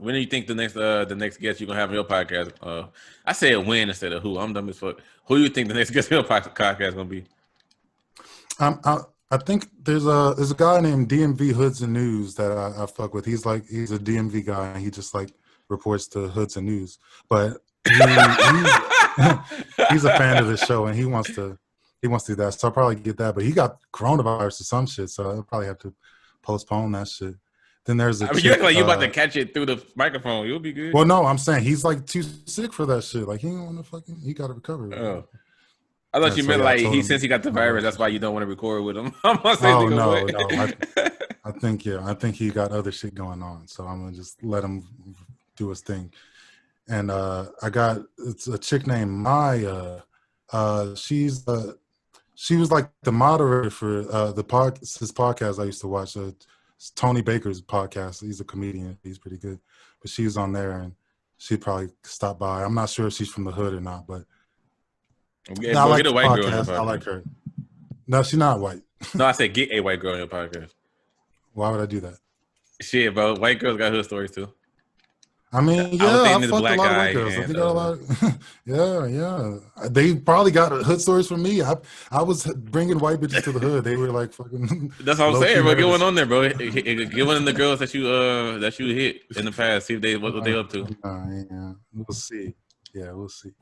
When do you think the next guest you're gonna have on your podcast? I said when instead of who. I'm dumb as fuck. Who do you think the next guest on your podcast is gonna be? I think there's a guy named DMV Hoods and News that I fuck with. He's a DMV guy, and he just like reports to Hoods and News. But he's a fan of the show, and he wants to do that. So I'll probably get that. But he got coronavirus or some shit, so I'll probably have to postpone that shit. Then there's a chick, you act like you about to catch it through the microphone. You'll be good. Well, no, I'm saying he's like too sick for that shit. Like he don't want to he got to recover. Oh. I thought you meant like since he got the virus, that's why you don't want to record with him. Oh no. I think he got other shit going on, so I'm gonna just let him do his thing. And it's a chick named Maya. She was like the moderator for his podcast I used to watch. Tony Baker's podcast. He's a comedian. He's pretty good, but she's on there, and she'd probably stop by. I'm not sure if she's from the hood or not, but. Yeah, I like a white girl on your podcast. I like her. No, she's not white. No, I said get a white girl on your podcast. Why would I do that? Shit, bro. White girls got hood stories too. I mean, I fucked a lot of white girls. They got a lot. Yeah. They probably got hood stories from me. I was bringing white bitches to the hood. They were like fucking. That's what I'm saying, bro. Get one on there, bro. Get one of the girls that you hit in the past. See if what they up to. Yeah, we'll see. Yeah, we'll see.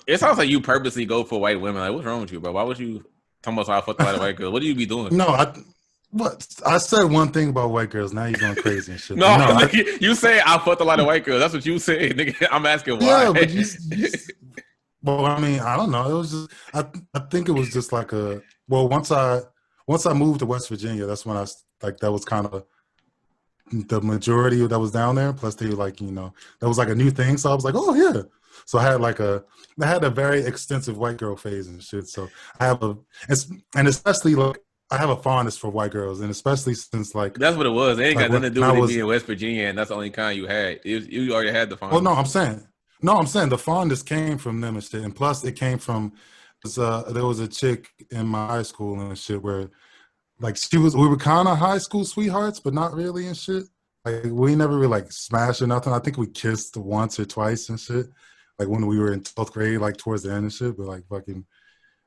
It sounds like you purposely go for white women. Like, what's wrong with you, bro? Why would you talking about how I fuck a lot of white girls? What do you be doing? No, I said one thing about white girls. Now you're going crazy and shit. No, you say I fucked a lot of white girls. That's what you say, nigga. I'm asking why. Yeah, but well, I mean, I don't know. It was just I think it was just like once I moved to West Virginia, that's when that was kind of the majority that was down there. Plus, they like that was like a new thing. So I was like, oh yeah. So I had a very extensive white girl phase and shit. So I have especially like I have a fondness for white girls, and especially since like that's what it was. It ain't got nothing to do with being in West Virginia, and that's the only kind you had. You already had the fondness. Well, I'm saying the fondness came from them and shit, and plus it came from there was a chick in my high school and shit where like we were kind of high school sweethearts, but not really and shit. Like we never really like smashed or nothing. I think we kissed once or twice and shit. Like when we were in 12th grade, like towards the end and shit, but like fucking,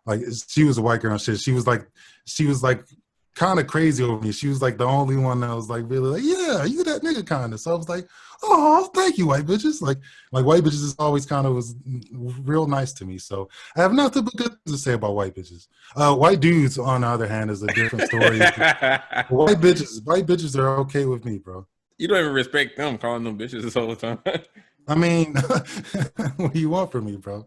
like she was a white girl and shit. She was like kind of crazy over me. She was like the only one that was like really like, yeah, you that nigga kind of. So I was like, oh, thank you, white bitches. Like white bitches is always kind of was real nice to me. So I have nothing but good to say about white bitches. White dudes, on the other hand, is a different story. White bitches are okay with me, bro. You don't even respect them, calling them bitches this whole time. I mean, what do you want from me, bro?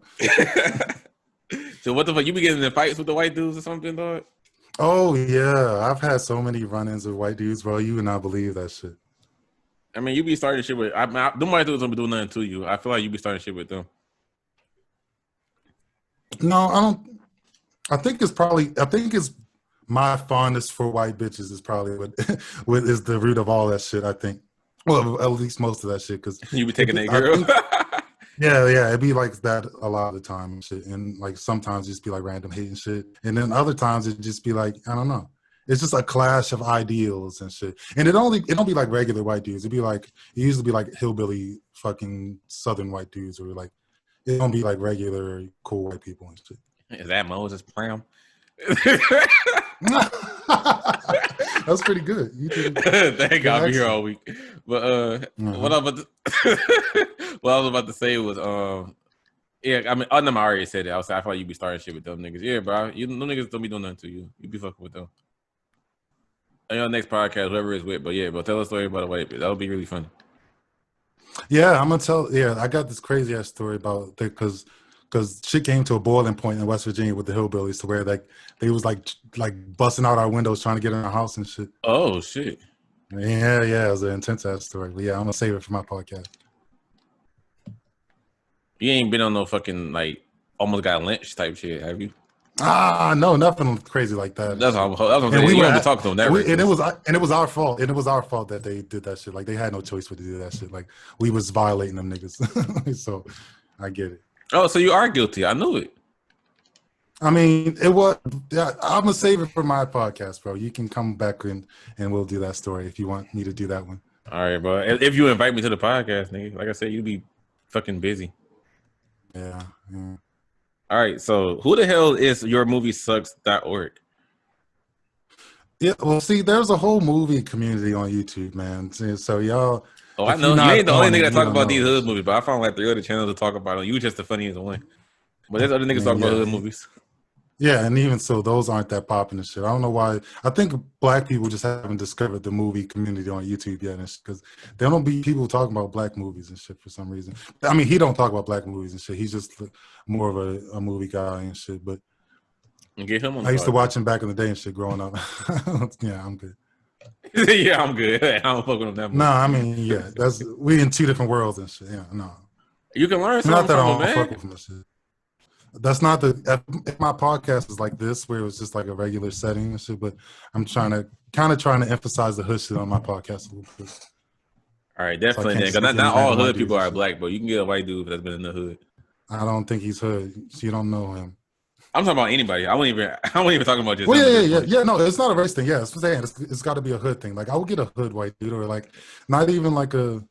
So what the fuck? You be getting in fights with the white dudes or something, dog? Oh, yeah. I've had so many run-ins with white dudes, bro. You would not believe that shit. I mean, you be starting shit with... them white dudes don't be doing nothing to you. I feel like you be starting shit with them. No, I don't... I think it's my fondness for white bitches is probably what is the root of all that shit, I think. Well, at least most of that shit, because you be taking that girl. Yeah, it'd be like that a lot of the time and shit, and like sometimes just be like random hate and shit, and then other times it'd just be like I don't know. It's just a clash of ideals and shit, and it don't be like regular white dudes. It usually be like hillbilly fucking southern white dudes, or like it don't be like regular cool white people and shit. Is that Moses Primm? That's pretty good. You did Thank God, I'll be here all week. But what I was about to say was yeah, I mean, I already said it. I feel like you be starting shit with them niggas. Yeah, bro. Them niggas don't be doing nothing to you. You be fucking with them. On your next podcast, whoever is with, but yeah, bro, tell a story about a white bitch. That'll be really funny. Yeah, I'm gonna tell. Yeah, I got this crazy ass story about that because shit came to a boiling point in West Virginia with the hillbillies to where like they was like busting out our windows trying to get in our house and shit. Oh shit. Yeah, it was an intense ass story. But yeah, I'm gonna save it for my podcast. You ain't been on no fucking like almost got lynched type shit, have you? No, nothing crazy like that. That's what I'm saying. We were talking to them never. And it was our fault. And it was our fault that they did that shit. Like they had no choice but to do that shit. Like we was violating them niggas. So I get it. Oh, so you are guilty. I knew it. I mean, it was. Yeah, I'm gonna save it for my podcast, bro. You can come back and we'll do that story if you want me to do that one. All right, bro. If you invite me to the podcast, nigga, like I said, you be fucking busy. Yeah. All right, so who the hell is yourmoviesucks.org? Yeah, well, see, there's a whole movie community on YouTube, man. So y'all, Oh, I if you're know. You ain't not the only on nigga it, that you talk don't about know these this hood shit. movies, but I found like 3 other channels to talk about them. You just the funniest one. But there's other I niggas mean, talking about hood movies. Yeah, and even so, those aren't that popping and shit. I don't know why. I think black people just haven't discovered the movie community on YouTube yet, because there don't be people talking about black movies and shit for some reason. I mean, he don't talk about black movies and shit. He's just more of a movie guy and shit. But And get him on I the used to podcast. watch him back in the day and shit growing up. Yeah, I'm good. Yeah, I'm good. I don't fuck with him that much. No, I mean, yeah, we in 2 different worlds and shit. Yeah, no. You can learn something Not that from I him, don't fuck man. with him and shit. That's not if my podcast is like this, where it was just like a regular setting and shit. But I'm trying to emphasize the hood shit on my podcast a little bit. All right, So I definitely. can't Then, just be because getting not mad all at white hood dudes people and are shit. black, but you can get a white dude that's been in the hood. I don't think he's hood. So you don't know him. I'm talking about anybody. I won't even talking about just. Well, him at this yeah. point. No, it's not a race thing. Yeah, it's saying it's got to be a hood thing. Like I would get a hood white dude, or like not even like a.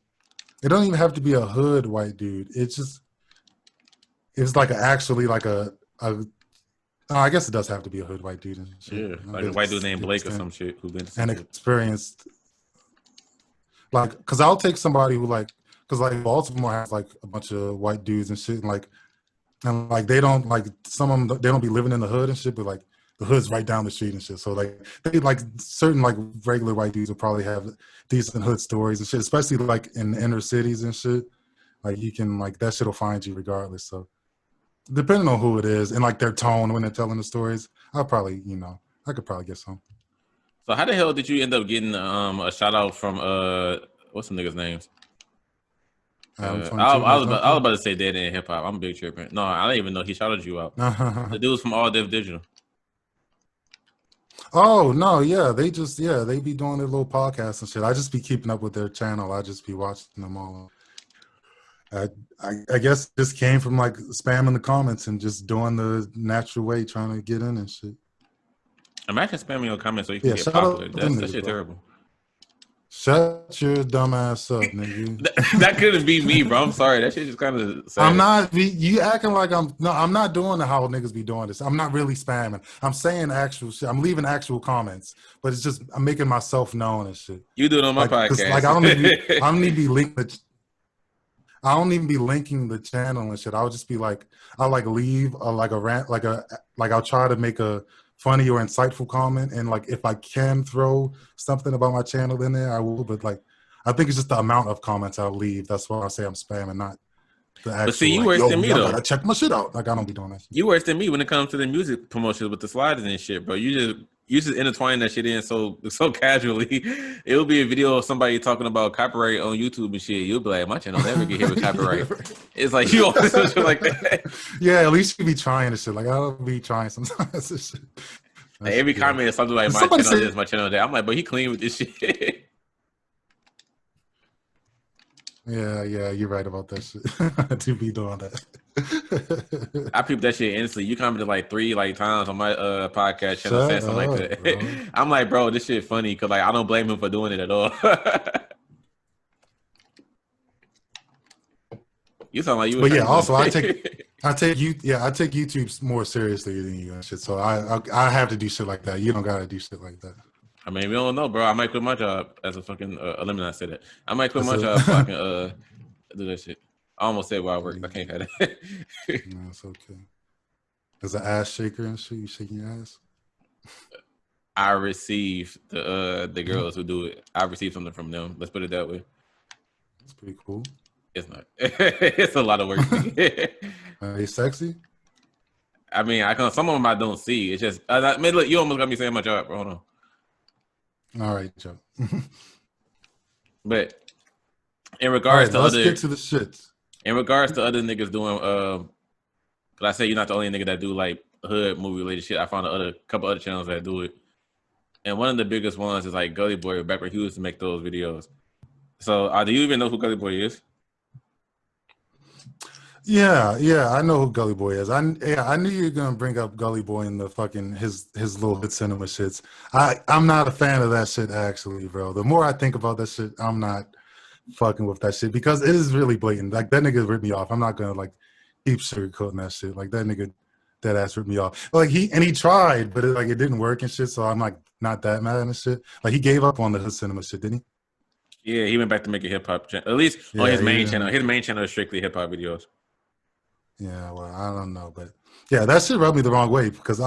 It don't even have to be a hood white dude. It's like actually like a. I guess it does have to be a hood white dude and shit. Yeah, like a white dude named Blake or some shit who been to some and shit. experienced. Like, because I'll take somebody who because like Baltimore has like a bunch of white dudes and shit, and they don't like some of them. They don't be living in the hood and shit, but like the hood's right down the street and shit. So like they like certain like regular white dudes will probably have decent hood stories and shit, especially like in inner cities and shit. Like you can like that shit'll find you regardless. So depending on who it is and like their tone when they're telling the stories, I could probably get some. So how the hell did you end up getting a shout out from what's some niggas' names? I was about to say Dead in Hip Hop. I'm big tripping. No, I didn't even know he shouted you out. The dudes from All Dev Digital. Oh no, yeah, they be doing their little podcasts and shit. I just be keeping up with their channel. I just be watching them all. I guess it just came from like spamming the comments and just doing the natural way, trying to get in and shit. Imagine spamming your comments so you can get popular. That shit terrible. Shut your dumb ass up, nigga. That couldn't be me, bro. I'm sorry. That shit just kind of sad. I'm not. You acting like I'm not doing how niggas be doing this. I'm not really spamming. I'm saying actual shit. I'm leaving actual comments, but it's just I'm making myself known and shit. You do it on my podcast. Like I don't need to be linking I don't even be linking the channel and shit. I'll just be like, I'll like leave like a rant, like I'll try to make a funny or insightful comment, and like if I can throw something about my channel in there, I will. But like, I think it's just the amount of comments I'll leave. That's why I say I'm spamming, not the actual. But see, you worse than me though. I gotta check my shit out. Like I don't be doing that shit. You worse than me when it comes to the music promotions with the sliders and shit, bro. You just intertwine that shit in so casually. It'll be a video of somebody talking about copyright on YouTube and shit. You'll be like, my channel never get hit with copyright. It's like you always do shit like that. Yeah, at least you be trying this shit. Like I'll be trying sometimes. This shit. Like, every comment is something like my channel this, my channel that. I'm like, but he clean with this shit. Yeah, you're right about that shit. To be doing that. I peeped that shit instantly. You commented like 3 times on my podcast channel saying something like that. Bro. I'm like, bro, this shit funny because like I don't blame him for doing it at all. You sound like you. But yeah, also I take YouTube more seriously than you and shit. So I have to do shit like that. You don't gotta do shit like that. I mean, we don't know, bro. I might quit my job as a fucking. Let me not say that. I might quit my job so I can do that shit. I almost said where I work. I can't have that. No, it's okay. There's an ass shaker and shit. You shaking your ass? I receive the girls who do it. I receive something from them. Let's put it that way. That's pretty cool. It's not. It's a lot of work. Are they sexy? I mean, some of them I don't see. It's just. I mean, look, you almost got me saying my job, bro. Hold on. All right, Joe. But in regards to let's get to the shit. In regards to other niggas doing, because I say you're not the only nigga that do like hood movie related shit. I found a couple other channels that do it, and one of the biggest ones is like Gulley Boy, back when he used to make those videos. So, do you even know who Gulley Boy is? Yeah, I know who Gulley Boy is. I knew you were gonna bring up Gulley Boy and the fucking his little hit cinema shits. I'm not a fan of that shit actually, bro. The more I think about that shit, I'm not fucking with that shit because it is really blatant. Like that nigga ripped me off. I'm not gonna like keep sugarcoating that shit. Like that nigga dead ass ripped me off. Like he tried, but it didn't work and shit. So I'm like not that mad and shit. Like he gave up on the hood cinema shit, didn't he? Yeah, he went back to making hip hop. At least he? on Yeah, his main channel. His main channel is strictly hip hop videos. Yeah, well, I don't know, but yeah, that shit rubbed me the wrong way because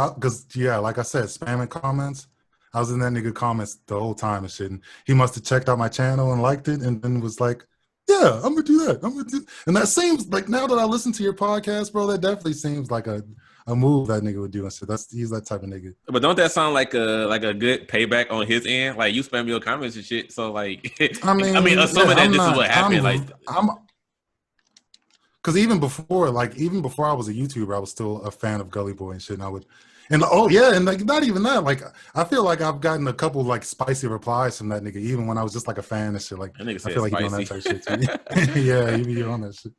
yeah, like I said, spamming comments. I was in that nigga comments the whole time and shit. And he must have checked out my channel and liked it, and then was like, "Yeah, I'm gonna do that. I'm gonna do." And that seems like now that I listen to your podcast, bro, that definitely seems like a move that nigga would do. And so he's that type of nigga. But don't that sound like a good payback on his end? Like you spam your comments and shit. So like, I mean, assuming yeah, that this is what happened, I'm because even before I was a YouTuber, I was still a fan of Gulley Boy and shit. And I would, and oh yeah, and like not even that. Like I feel like I've gotten a couple like spicy replies from that nigga, even when I was just like a fan and shit. Like that nigga said I feel like spicy. he doing that type shit too. Yeah, he be on that shit.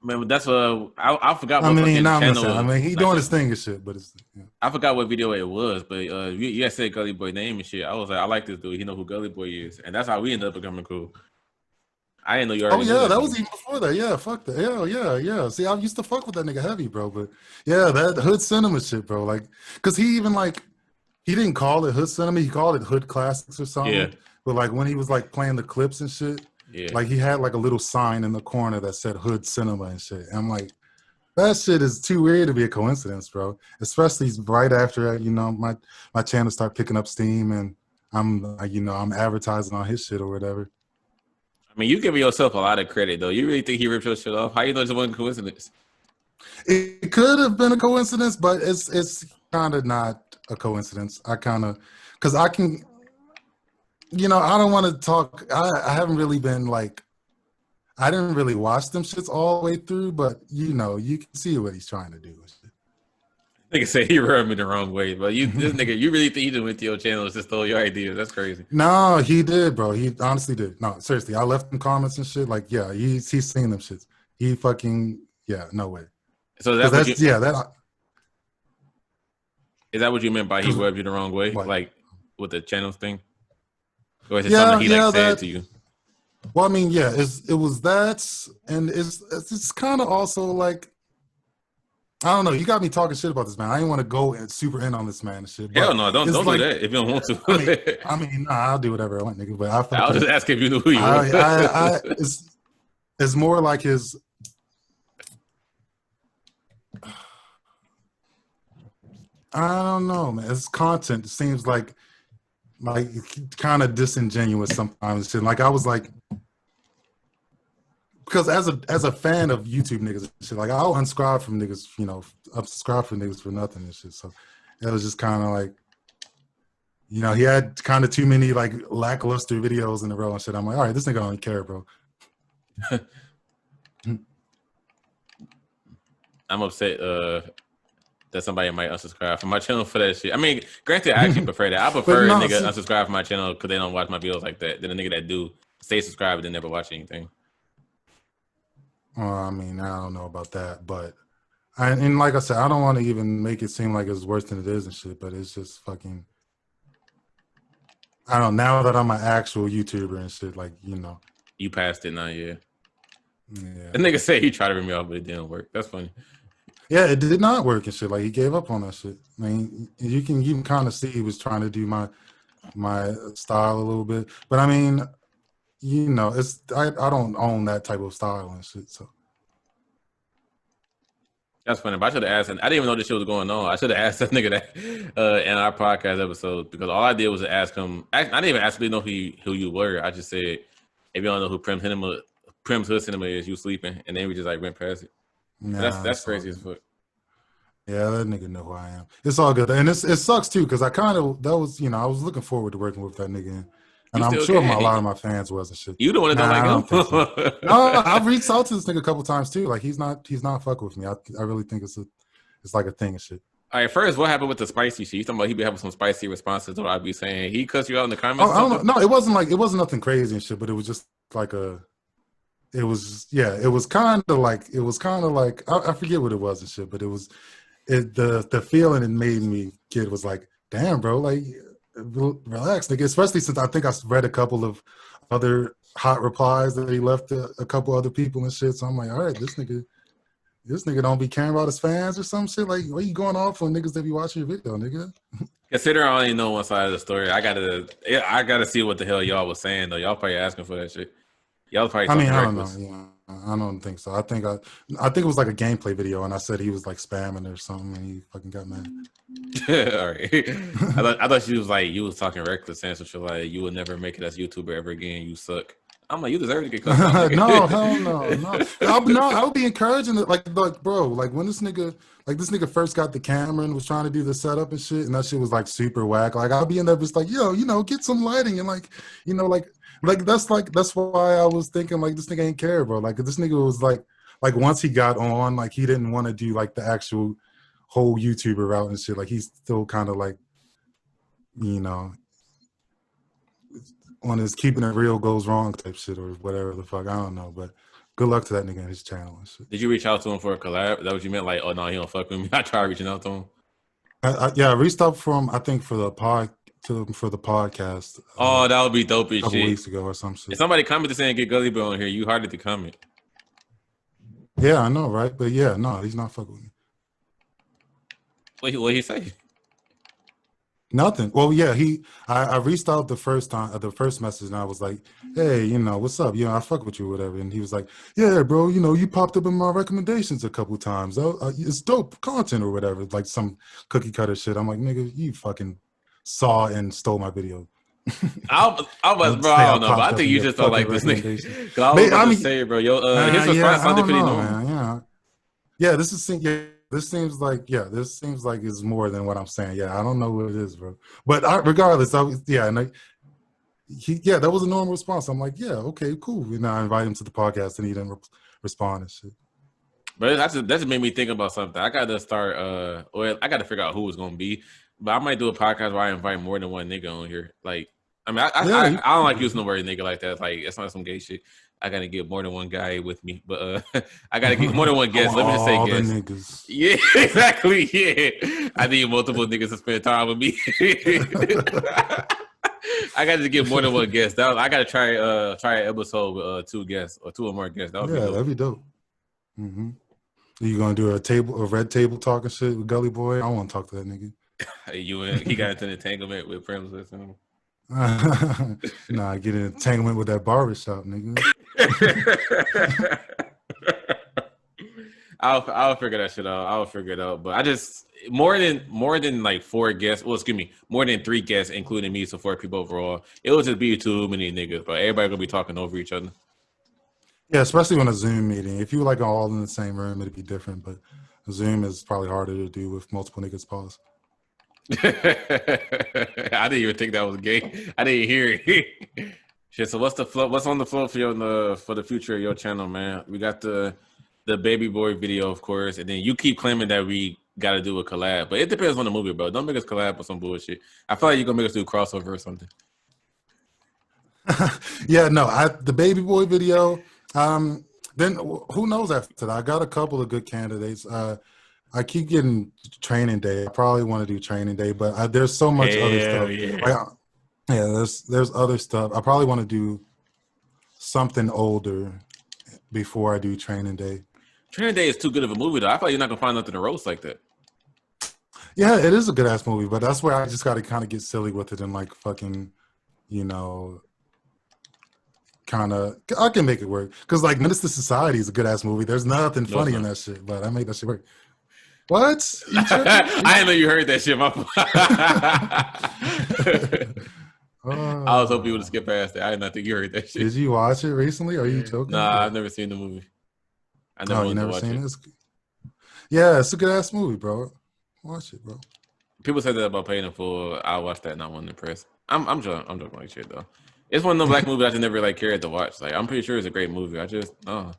Man, that's I forgot. I What mean, fucking channel. I mean, he doing his thing and shit, but it's. Yeah. I forgot what video it was, but you guys said Gulley Boy name and shit. I was like, I like this dude. He know who Gulley Boy is, and that's how we ended up becoming cool. I didn't know you already. Oh yeah, that was even before that. Yeah, fuck that. Yeah. See, I used to fuck with that nigga heavy, bro. But yeah, that hood cinema shit, bro. Like, cause he even like, he didn't call it hood cinema. He called it hood classics or something. Yeah. But like when he was like playing the clips and shit, yeah, like he had like a little sign in the corner that said hood cinema and shit. And I'm like, that shit is too weird to be a coincidence, bro. Especially right after my channel start picking up steam and I'm advertising on his shit or whatever. I mean, you giving yourself a lot of credit, though. You really think he ripped your shit off? How you know it wasn't a coincidence? It could have been a coincidence, but it's kind of not a coincidence. Because I can, I don't want to talk. I haven't really been like, I didn't really watch them shits all the way through, but you can see what he's trying to do. Nigga say he rubbed me the wrong way, but this nigga, you really think he just went to your channel and just stole your ideas? That's crazy. No, he did, bro. He honestly did. No, seriously, I left him comments and shit. Like, yeah, he's seen them shits. He fucking no way. So is that what you meant by he rubbed you the wrong way, what? Like with the channels thing, or is it something he said to you? Well, I mean, yeah, it was that, and it's kind of also like. I don't know. You got me talking shit about this man. I didn't want to go and super in on this man and shit. Hell no, don't do that if you don't want to. I mean, nah, I'll do whatever I want, nigga. But I was just asking if you knew who you were. It's more like his. I don't know, man. His content seems like kind of disingenuous sometimes. Shit. Like I was like. Because as a fan of YouTube niggas and shit, like I'll unsubscribe from niggas, unsubscribe from niggas for nothing and shit. So it was just kind of like, he had kind of too many like lackluster videos in a row and shit. I'm like, all right, this nigga don't care, bro. I'm upset that somebody might unsubscribe from my channel for that shit. I mean, granted, I actually prefer that. I prefer a nigga unsubscribe from my channel because they don't watch my videos like that than a nigga that do stay subscribed and then never watch anything. I mean, I don't know about that, but and like I said, I don't want to even make it seem like it's worse than it is and shit, but it's just fucking, I don't know, now that I'm an actual YouTuber and shit, like, You passed it now, yeah. Yeah. The nigga said he tried to bring me off, but it didn't work. That's funny. Yeah, it did not work and shit. Like, he gave up on that shit. I mean, you can kind of see he was trying to do my style a little bit, but I mean, it's I don't own that type of style and shit. So that's funny. But I should have asked. I didn't even know this shit was going on. I should have asked that nigga that in our podcast episode because all I did was ask him. I didn't even actually know who you were. I just said, if you don't know who Primm's Hood Cinema is, you sleeping, and then we just like went past it. Nah, that's crazy as fuck. Yeah, that nigga know who I am. It's all good, and it sucks too because I was looking forward to working with that nigga. And I'm sure a lot of my fans was and shit. You the one that don't like him? So. No, I've reached out to this nigga a couple times too. Like he's not fucking with me. I really think it's like a thing and shit. All right, first, what happened with the spicy shit? You talking about he be having some spicy responses to what I be saying? He cussed you out in the comments? Oh, I don't know. No, it wasn't nothing crazy and shit, but it was just like it was it was kind of like I forget what it was and shit, but the feeling it made me get was like, damn, bro, like relax, nigga. Especially since I think I read a couple of other hot replies that he left to a couple other people and shit. So I'm like, all right, this nigga don't be caring about his fans or some shit. Like, what you going off on niggas that be watching your video, nigga? Considering I only know one side of the story, I gotta see what the hell y'all was saying though. Y'all probably asking for that shit. Y'all probably I mean, talking I don't know. reckless. Yeah, I don't think so. I think it was like a gameplay video, and I said he was like spamming or something, and he fucking got mad. All right. I thought she was like, you was talking reckless, saying some shit like, you will never make it as a YouTuber ever again. You suck. I'm like, you deserve to get cussed out. No, hell no. I would be encouraging it, like, bro, like when this nigga first got the camera and was trying to do the setup and shit, and that shit was like super whack. Like, I'll be in there just like, yo, get some lighting and like, that's why I was thinking like this nigga ain't care, bro. Like this nigga was like once he got on, like he didn't want to do like the actual whole YouTuber route and shit. Like he's still kind of like, on his keeping it real goes wrong type shit or whatever the fuck. I don't know, but good luck to that nigga and his channel and shit. Did you reach out to him for a collab? Is that what you meant? Like, oh no, he don't fuck with me. I tried reaching out to him. I reached out I think for the podcast. Oh, that would be dope as a couple shit. weeks ago or some shit. If somebody commented saying get Gulley Boy on here, you hearted to comment. Yeah, I know, right? But yeah, no, he's not fucking with me. What he say? Nothing. Well, yeah, I reached out the first message, and I was like, hey, what's up? I fuck with you or whatever. And he was like, yeah, bro, you popped up in my recommendations a couple times. It's dope content or whatever, like some cookie cutter shit. I'm like, nigga, you fucking saw and stole my video. I don't know, but I think you just felt like this nigga. Cause I was about to say, bro, his response sounded pretty normal. Yeah, this seems like it's more than what I'm saying. Yeah, I don't know what it is, bro. But regardless, that was a normal response. I'm like, yeah, okay, cool. I invite him to the podcast, and he didn't respond and shit. But that just made me think about something. I got to start. I got to figure out who it's gonna be. But I might do a podcast where I invite more than one nigga on here. Like, I mean, I don't like using the word nigga like that. Like, it's not some gay shit. I gotta get more than one guy with me, but I gotta get more than one guest. Let me just say guest. Niggas. Yeah, exactly. Yeah, I need multiple niggas to spend time with me. I got to get more than one guest. I gotta try an episode with 2 guests or 2 or more guests. That'd be dope. Mm-hmm. You gonna do a red table talking shit with Gulley Boy? I want to talk to that nigga. He got into an entanglement with Primm or something. Nah, get an entanglement with that barbershop, nigga. I'll figure that shit out. I'll figure it out. But I just more than like 4 guests. Well, excuse me, more than 3 guests, including me, so 4 people overall. It would just be too many niggas. But everybody gonna be talking over each other. Yeah, especially on a Zoom meeting. If you were like all in the same room, it'd be different. But Zoom is probably harder to do with multiple niggas. Pause. I didn't even think that was gay. I didn't hear it. Shit. So what's on the floor for the future of your channel, man? We got the baby boy video, of course, and then you keep claiming that we got to do a collab, but it depends on the movie, bro. Don't make us collab with some bullshit. I feel like you're gonna make us do a crossover or something. Yeah, no, the baby boy video. Then who knows after that? I got a couple of good candidates. I keep getting Training Day. I probably want to do Training Day, but there's so much other stuff. Yeah. There's other stuff. I probably want to do something older before I do Training Day. Training Day is too good of a movie, though. I feel like you're not gonna find nothing to roast like that. Yeah, it is a good ass movie, but that's where I just got to kind of get silly with it and like fucking, kind of. I can make it work because like Menace to Society is a good ass movie. There's nothing funny in that shit, but I made that shit work. What? I didn't know you heard that shit. I was hoping you would skip past that. I did not think you heard that shit. Did you watch it recently? Are you joking? Nah, I've never seen the movie. I never you never seen it? Yeah, it's a good ass movie, bro. Watch it, bro. People say that about Paying in Full. I watched that and I wasn't impressed. I'm joking like shit though. It's one of the black movies I just never like cared to watch. Like I'm pretty sure it's a great movie. I just And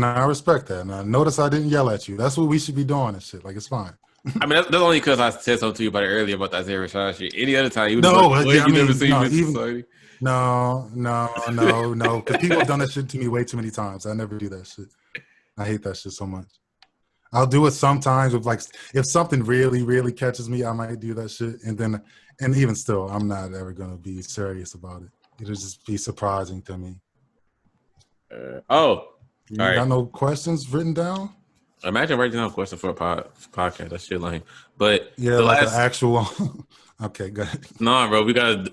I respect that. And I notice I didn't yell at you. That's what we should be doing and shit. Like it's fine. I mean, that's only because I said something to you about it earlier about that Isaiah Rashad shit. Any other time, you would No, like, yeah, I you never mean, seen no, Mr. even Society. no, because people have done that shit to me way too many times. I never do that shit. I hate that shit so much. I'll do it sometimes with like if something really, really catches me, I might do that shit, and even still, I'm not ever gonna be serious about it. It'll just be surprising to me. All You right. got no questions written down? Imagine writing down a question for a podcast. That shit lame. But Yeah, the like an last, actual. Okay, go ahead. nah, bro,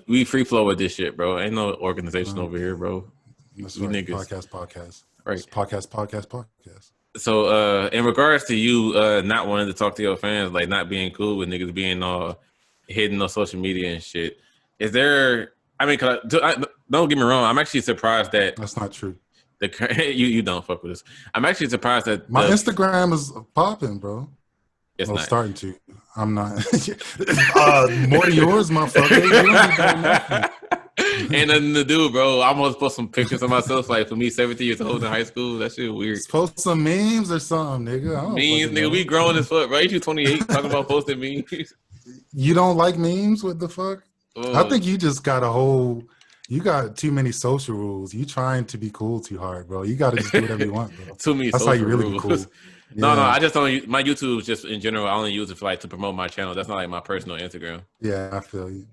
we free flow with this shit, bro. Ain't no organization over here, bro. That's We right. niggas, Podcast. right? It's podcast. So, in regards to you, not wanting to talk to your fans, like not being cool with niggas being hidden on social media and shit, is there? I mean, don't get me wrong. I'm actually surprised that That's not true. you don't fuck with us. I'm actually surprised that My Instagram is popping, bro. it's Well, not. starting to. I'm not. More than yours, motherfucker. You don't need doing nothing. Ain't nothing to do, bro. I almost post some pictures of myself, like for me, 17 years old in high school. That shit weird. Just post some memes or something, nigga. I don't Memes, fucking nigga. know. We grown as fuck, right? You 28, talking about posting memes. You don't like memes? What the fuck? I think you just got you got too many social rules. You trying to be cool too hard, bro. You got to just do whatever you want, bro. Too many That's how you social really rules. be cool. No, Yeah. I just don't. My YouTube just in general. I only use it for like to promote my channel. That's not like my personal Instagram. Yeah, I feel you.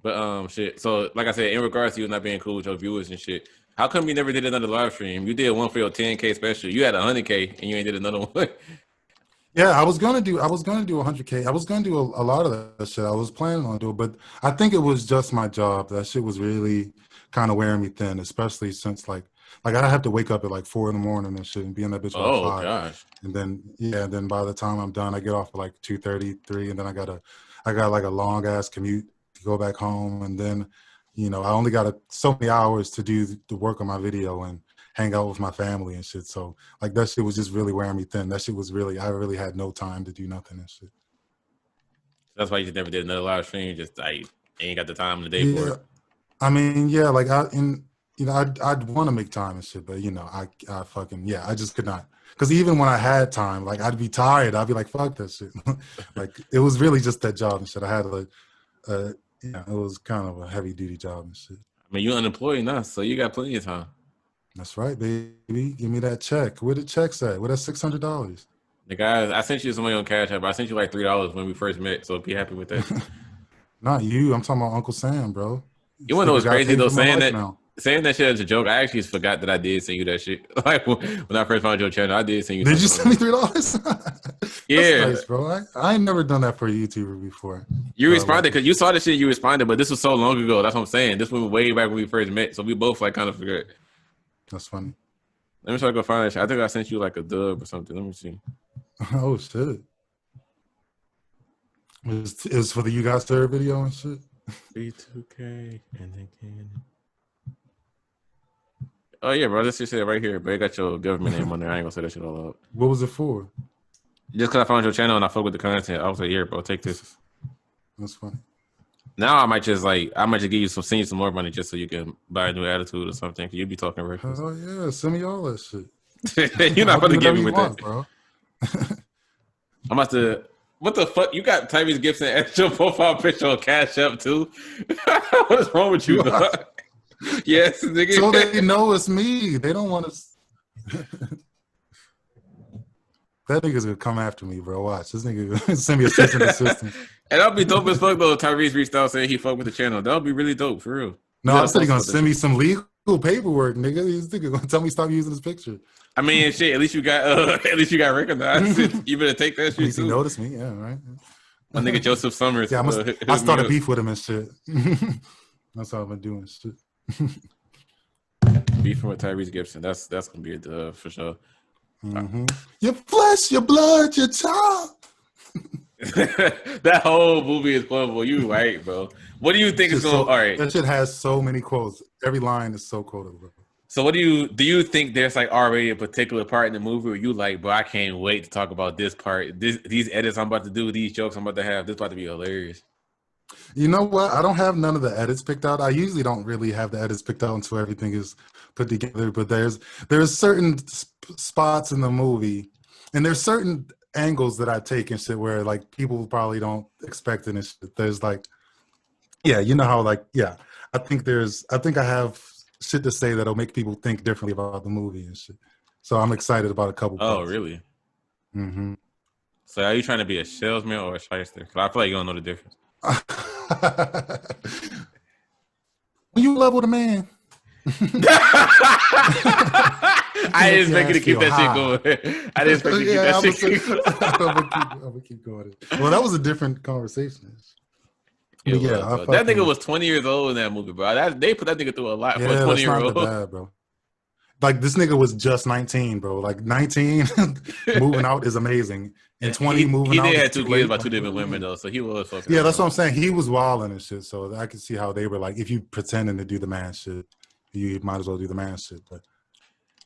But shit. So like I said, in regards to you not being cool with your viewers and shit, how come you never did another live stream? You did one for your 10K special. You had 100K and you ain't did another one. Yeah, I was gonna do 100K. I was gonna do a lot of that shit. I was planning on doing, but I think it was just my job. That shit was really kind of wearing me thin, especially since like I have to wake up at like 4 a.m. and shit and be in that bitch by Oh 5. gosh. And then by the time I'm done, I get off at like 2:33, and then I got like a long ass commute to go back home, and then I only got so many hours to do the work on my video and hang out with my family and shit. So like that shit was just really wearing me thin. That shit was I really had no time to do nothing and shit. That's why you just never did another live stream. You just like ain't got the time in the day for it. I mean, yeah, like I'd want to make time and shit, but I fucking I just could not. Because even when I had time, like I'd be tired. I'd be like, fuck that shit. Like it was really just that job and shit. I had it was kind of a heavy duty job and shit. I mean, you're unemployed now, so you got plenty of time. That's right, baby. Give me that check. Where the check's at? Where that $600? The guys, I sent you some money on Cash App. I sent you like $3 when we first met, so be happy with that. Not you. I'm talking about Uncle Sam, bro. You wanna know what's crazy though? Saying that shit as a joke, I actually forgot that I did send you that shit. Like when I first found your channel, I did send you. Did you send me $3? Yeah, that's nice, bro. I ain't never done that for a YouTuber before. You responded because you saw the shit. You responded, but this was so long ago. That's what I'm saying. This was way back when we first met, so we both like kind of forgot. That's funny. Let me try to go find that shit. I think I sent you like a dub or something. Let me see. Oh shit! It was for the You Got Served video and shit. B2K and then can. Oh yeah, bro. This shit said right here, but it got your government name on there. I ain't gonna say that shit all up. What was it for? Just because I found your channel and I fuck with the content, I was like, yeah, bro, take this. That's funny. Now I might just give you send you some more money just so you can buy a new attitude or something. Cause you be talking reckless. Oh yeah, send me all that shit. You're not about to give me with that, bro. I'm about to. What the fuck? You got Tyrese Gibson as your profile picture on Cash App too? What is wrong with you? Yes, nigga. So they know it's me. They don't want to. That nigga's gonna come after me, bro. Watch. This nigga gonna send me a cease and desist. And that'll be dope as fuck though. Tyrese reached out saying he fucked with the channel. That'll be really dope for real. No, I said he's gonna send me some legal paperwork, nigga. This nigga gonna tell me stop using this picture. I mean, shit. At least you got recognized. You better take that shit. At least he noticed me. Yeah, right. My nigga Joseph Summers. Yeah, I started beef with him and shit. That's all I've been doing. Shit. Beefing with Tyrese Gibson. That's gonna be a dub for sure. Mm-hmm. Your flesh, your blood, your tongue. That whole movie is fun. Well, you right, bro. What do you think is going? All right, that shit has so many quotes. Every line is so quotable. So, what do you think? There's like already a particular part in the movie where you like, bro, I can't wait to talk about this part. These edits I'm about to do, these jokes I'm about to have. This about to be hilarious. You know what? I don't have none of the edits picked out. I usually don't really have the edits picked out until everything is put together. But there's certain spots in the movie, and there's certain angles that I take and shit where like people probably don't expect it and shit. There's like, yeah, you know how like, yeah, I think I have shit to say that'll make people think differently about the movie and shit. So I'm excited about a couple Oh, parts. really? Mm-hmm. So are you trying to be a salesman or a shyster? Because I feel like you don't know the difference. When you level the man. I didn't expect you to keep that shit going. I didn't expect you to keep that shit going. I'm gonna keep going. Well, that was a different conversation. It yeah, was, that nigga was 20 years old in that movie, bro. They put that nigga through a lot for a 20-year-old. That's not that bad, bro. Like this nigga was just 19, bro. Like 19 moving out is amazing. And 20 moving out. He did have 2 kids by 2 different women though, so he was fucking. Yeah, that's what I'm saying. He was wilding and shit. So I could see how they were like, if you pretending to do the man shit, you might as well do the man shit. But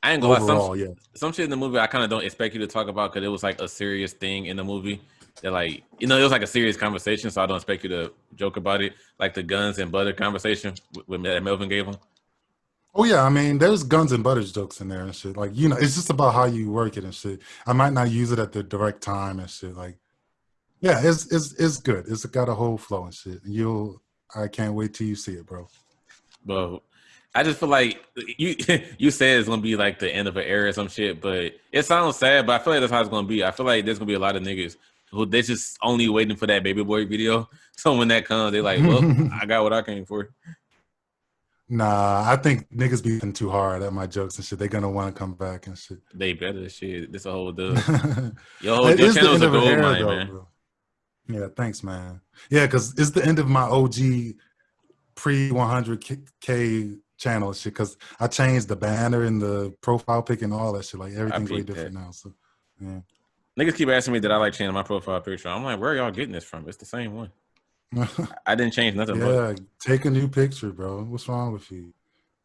I ain't gonna lie, some shit in the movie I kind of don't expect you to talk about because it was like a serious thing in the movie. That like, you know, it was like a serious conversation, so I don't expect you to joke about it. Like the guns and butter conversation that Melvin gave him. Oh yeah, I mean, there's guns and butter jokes in there and shit. Like, you know, it's just about how you work it and shit. I might not use it at the direct time and shit. Like, yeah, it's good. It's got a whole flow and shit. I can't wait till you see it, bro. But I just feel like you said it's gonna be like the end of an era or some shit, but it sounds sad. But I feel like that's how it's gonna be. I feel like there's gonna be a lot of niggas who they just only waiting for that Baby Boy video. So when that comes, they like, well, I got what I came for. Nah, I think niggas be too hard at my jokes and shit. They're gonna want to come back and shit. They better shit. This a whole dub. Your channel's a gold mine, man. Bro. Yeah, thanks, man. Yeah, because it's the end of my OG pre 100K channel shit. Because I changed the banner and the profile pic and all that shit. Like everything's way different now. So yeah. Niggas keep asking me that I like changing my profile picture. I'm like, where are y'all getting this from? It's the same one. I didn't change nothing. Yeah, take a new picture, bro. What's wrong with you?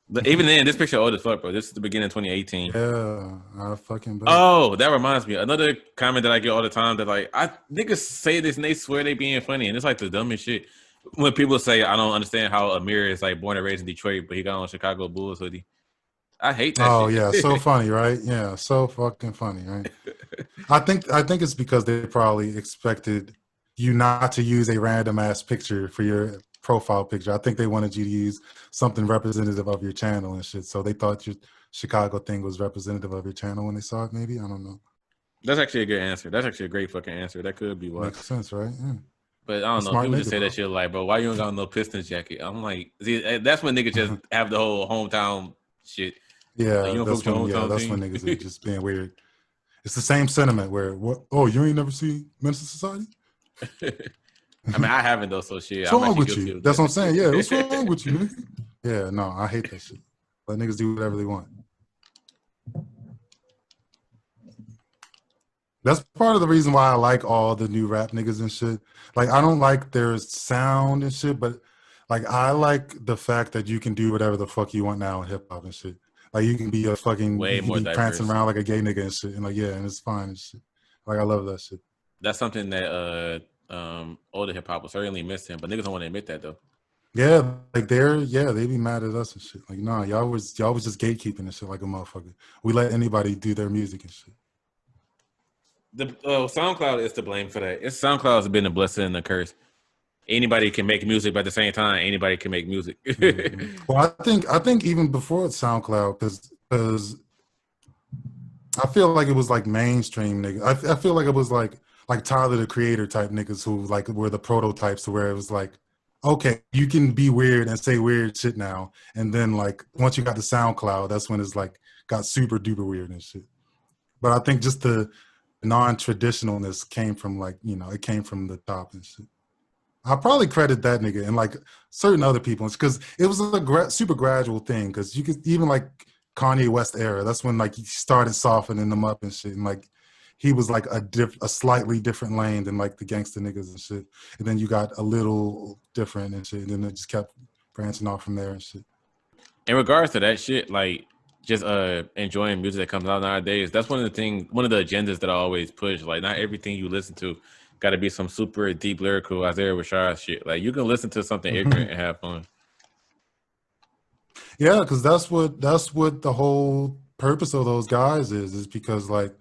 But even then, this picture old as fuck, bro. This is the beginning of 2018. Yeah, I fucking bet. Oh, that reminds me. Another comment that I get all the time that like niggas say this and they swear they being funny, and it's like the dumbest shit. When people say I don't understand how Amir is like born and raised in Detroit, but he got on Chicago Bulls hoodie. I hate that shit. Oh yeah, so funny, right? Yeah, so fucking funny, right? I think it's because they probably expected you not to use a random ass picture for your profile picture. I think they wanted you to use something representative of your channel and shit. So they thought your Chicago thing was representative of your channel when they saw it. Maybe, I don't know. That's actually a good answer. That's actually a great fucking answer. That could be why. Makes sense, right? Yeah. But I don't know. People just say that shit like, bro, why you don't got no Pistons jacket? I'm like, see, that's when niggas just have the whole hometown shit. Yeah, like, that's when niggas are just being weird. It's the same sentiment where, oh, you ain't never seen Men's Society? I mean, I haven't though, so shit. What's wrong with you? That's what I'm saying. Yeah, what's wrong with you? Yeah, no, I hate that shit. Let niggas do whatever they want. That's part of the reason why I like all the new rap niggas and shit. Like, I don't like their sound and shit, but like, I like the fact that you can do whatever the fuck you want now in hip hop and shit. Like, you can be a fucking prancing around like a gay nigga and shit, and like, yeah, and it's fine and shit. Like, I love that shit. That's something that older hip hop was certainly missing, but niggas don't want to admit that though. Yeah, like they be mad at us and shit. Like, nah, y'all was just gatekeeping and shit like a motherfucker. We let anybody do their music and shit. The SoundCloud is to blame for that. SoundCloud has been a blessing and a curse. Anybody can make music, but at the same time, anybody can make music. Well, I think even before SoundCloud, because I feel like it was like mainstream niggas. I feel like it was like Tyler the Creator type niggas who like were the prototypes to where it was like, okay, you can be weird and say weird shit now, and then like once you got the SoundCloud, that's when it's like got super duper weird and shit. But I think just the non-traditionalness came from like, you know, it came from the top and shit. I probably credit that nigga and like certain other people because it was a super gradual thing. Because you could even like Kanye West era. That's when like he started softening them up and shit, and like he was like a slightly different lane than like the gangster niggas and shit. And then you got a little different and shit, and then it just kept branching off from there and shit. In regards to that shit, like just enjoying music that comes out nowadays, that's one of the agendas that I always push. Like, not everything you listen to got to be some super deep lyrical Isaiah Rashad shit. Like, you can listen to something ignorant and have fun. Yeah, because that's what the whole purpose of those guys is because like,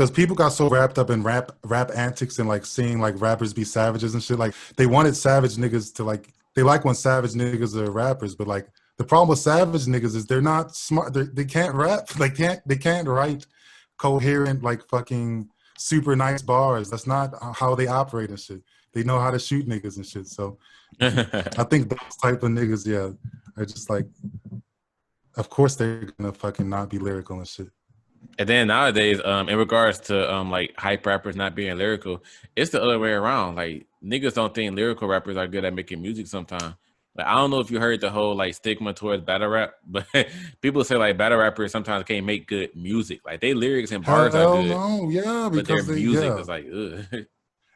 because people got so wrapped up in rap antics and like seeing like rappers be savages and shit. Like they wanted savage niggas to like they like when savage niggas are rappers, but like the problem with savage niggas is they're not smart. They can't rap. They can't write coherent like fucking super nice bars. That's not how they operate and shit. They know how to shoot niggas and shit. So I think those type of niggas, yeah, are just like, of course they're gonna fucking not be lyrical and shit. And then nowadays, in regards to like hype rappers not being lyrical, it's the other way around. Like niggas don't think lyrical rappers are good at making music sometimes. Like I don't know if you heard the whole like stigma towards battle rap, but people say like battle rappers sometimes can't make good music. Like they lyrics and bars are good. No, yeah, but their because music is like, ugh.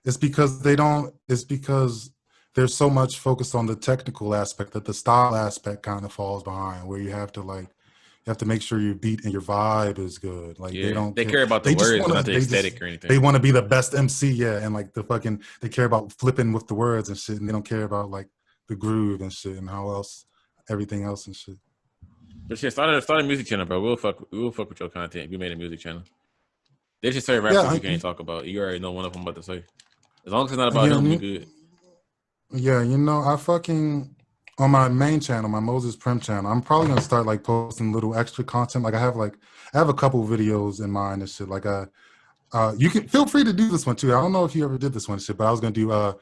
It's because they don't. It's because there's so much focused on the technical aspect that the style aspect kind of falls behind. Where you have to make sure your beat and your vibe is good. Like they care about the words, not the aesthetic or anything. They want to be the best MC, yeah, and like they care about flipping with the words and shit, and they don't care about like the groove and shit and how else everything else and shit. But shit, start a music channel, bro. We'll fuck with your content if you made a music channel. There's just certain rappers you can't talk about. You already know one of them about to say. As long as it's not about him, you good. Yeah, I fucking on my main channel, my Moses Primm channel, I'm probably gonna start like posting little extra content. Like I have a couple videos in mind and shit. Like you can feel free to do this one too. I don't know if you ever did this one shit, but I was gonna do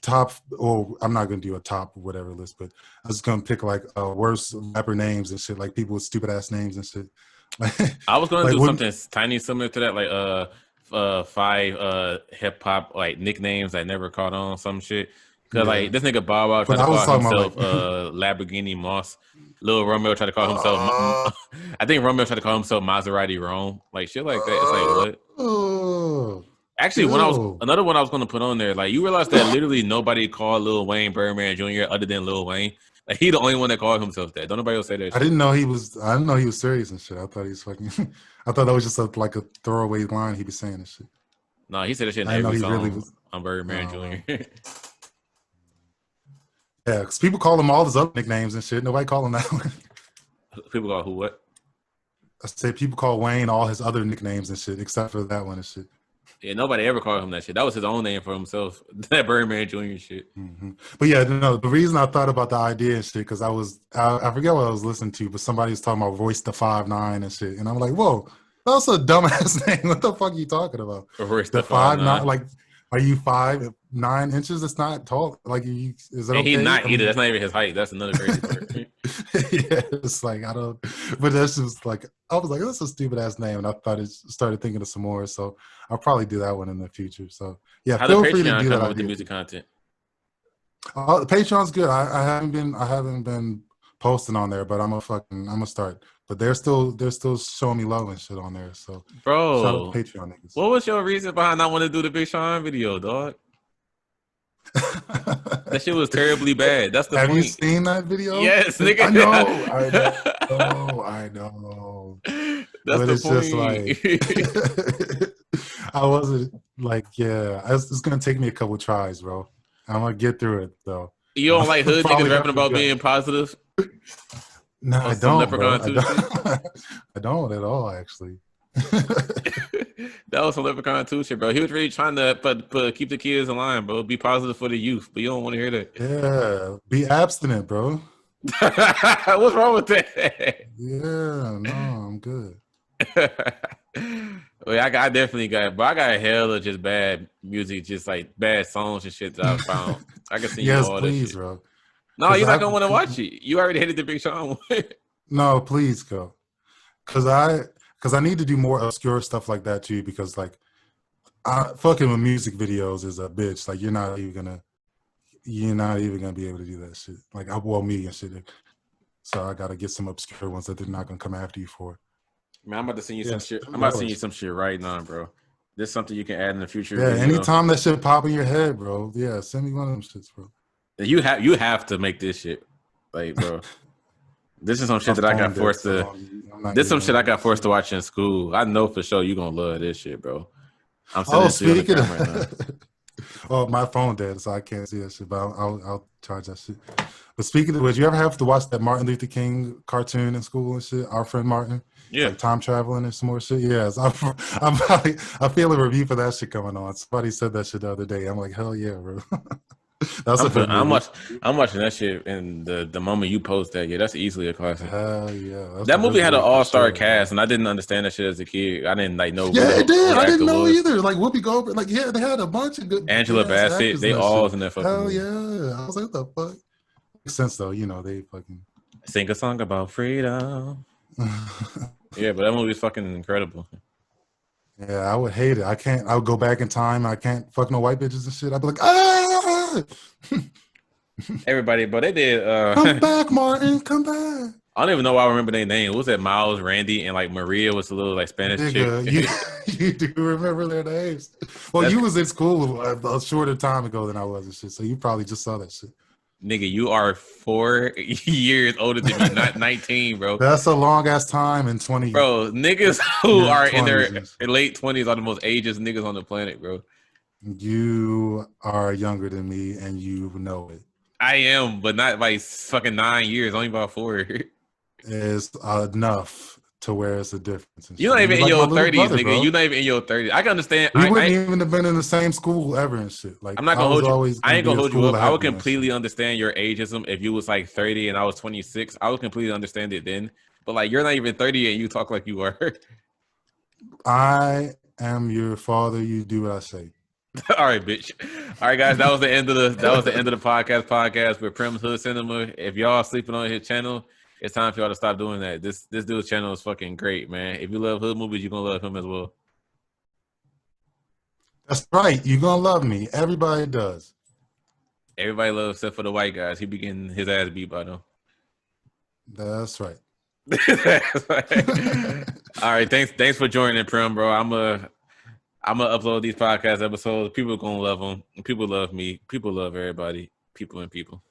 top, or I'm not gonna do a top or whatever list, but I was gonna pick like worst rapper names and shit, like people with stupid ass names and shit. I was gonna do something tiny similar to that, like 5 hip hop like nicknames I never caught on some shit. Cause like this nigga Bob Wow tried to call himself Lamborghini Moss. Lil Romeo tried to call himself. I think Romeo tried to call himself Maserati Rome. Like shit like that. It's like what? Actually, another one I was gonna put on there. Like you realize that literally nobody called Lil Wayne Birdman Jr. other than Lil Wayne. Like he the only one that called himself that. Don't nobody else say that. I didn't know he was serious and shit. I thought he was fucking. I thought that was just like a throwaway line he was saying and shit. No, he said that shit in every song. Really was, I'm Birdman Jr. Yeah, because people call him all his other nicknames and shit. Nobody call him that one. People call who what? I say people call Wayne all his other nicknames and shit, except for that one and shit. Yeah, nobody ever called him that shit. That was his own name for himself. That Birdman Jr. shit. Mm-hmm. But yeah, no, the reason I thought about the idea and shit, because I forget what I was listening to, but somebody was talking about Royce the 5'9" and shit. And I'm like, whoa, that's a dumbass name. What the fuck are you talking about? Royce the 5'9", like, are you 5'9" inches? That's not tall. Like, is that okay? He's not either. That's not even his height. That's another crazy part. Yeah, it's like I don't. But that's just like I was like, that's a stupid ass name, and I started thinking of some more. So I'll probably do that one in the future. So yeah, feel free to do that with the music content. The Patreon's good. I haven't been posting on there, but I'm gonna start. But they're still showing me love and shit on there. So bro, shout out to Patreon niggas. What was your reason behind not wanting to do the Big Sean video, dog? That shit was terribly bad. That's the point. Have you seen that video? Yes, nigga. I know. That's but the it's point. Just like I wasn't like, yeah. It's gonna take me a couple tries, bro. I'm gonna get through it though. You don't like hood niggas rapping about being positive? No, I don't, bro. I don't at all, actually. That was some Leprechaun 2 shit, bro. He was really trying to keep the kids in line, bro. Be positive for the youth, but you don't want to hear that. Yeah, be abstinent, bro. What's wrong with that? Yeah, no, I'm good. Well, I definitely got, but I got hella just bad music, just like bad songs and shit that I found. I can see you all please, this shit. Bro. No, you're not gonna want to watch it. You already hated the Big Sean one. No, please go, because I need to do more obscure stuff like that too. Because like, fucking with music videos is a bitch. Like you're not even gonna be able to do that shit. Like me and shit. So I gotta get some obscure ones that they're not gonna come after you for. Man, I'm about to send you some shit. I'm about to send you some shit right now, bro. This is something you can add in the future. Yeah, anytime that shit pop in your head, bro. Yeah, send me one of them shits, bro. You have to make this shit, like, bro. This is some shit that I got forced to. This is some shit I got forced to watch in school. I know for sure you gonna love this shit, bro. I'm sending it to you on the camera right now. Well, my phone dead, so I can't see that shit. But I'll charge that shit. But speaking of which, you ever have to watch that Martin Luther King cartoon in school and shit? Our friend Martin. It's Yeah. like time traveling and some more shit. Yes, I feel a review for that shit coming on. Somebody said that shit the other day. I'm like, hell yeah, bro. That's a good movie. I'm watching that shit, and the moment you post that, yeah, that's easily a classic. Hell yeah, that's That movie had an all-star sure, cast, and I didn't understand that shit as a kid. I didn't like know. Yeah, it did. I didn't know was. either. Like Whoopi Goldberg, like yeah, they had a bunch of good Angela Bassett, they all was in that fucking Hell movie. yeah, I was like, what the fuck? Makes sense though, you know, they fucking sing a song about freedom. Yeah, but that movie is fucking incredible. Yeah, I would hate it. I would go back in time. I can't fuck no white bitches and shit. I'd be like, ah! Everybody, but they did. Come back, Martin. Come back. I don't even know why I remember their name. What was that? Miles, Randy, and like Maria was a little like Spanish chick. You do remember their names. Well, you was in school a shorter time ago than I was and shit, so you probably just saw that shit. Nigga, you are 4 years older than me, not 19, bro. That's a long ass time in 20. Bro, niggas who are in their late 20s are the most ageist niggas on the planet, bro. You are younger than me, and you know it. I am, but not by fucking 9 years. Only about 4. Is enough to where it's a difference. You're not even in your 30s, nigga. Bro. You're not even in your 30s. I can understand. We wouldn't even have been in the same school ever and shit. Like I'm not gonna hold you. I ain't gonna hold you up. I would completely completely understand your ageism if you was like 30 and I was 26. I would completely understand it then. But like you're not even 30 and you talk like you are. I am your father. You do what I say. All right, bitch. All right, guys. That was the end of the podcast with Primm's Hood Cinema. If y'all sleeping on his channel, it's time for y'all to stop doing that. This dude's channel is fucking great, man. If you love hood movies, you're gonna love him as well. That's right. You're gonna love me. Everybody does. Everybody loves except for the white guys. He be getting his ass beat by them. That's right. That's right. All right. Thanks for joining, Primm, bro. I'm gonna upload these podcast episodes. People are gonna love them. People love me. People love everybody. People and people.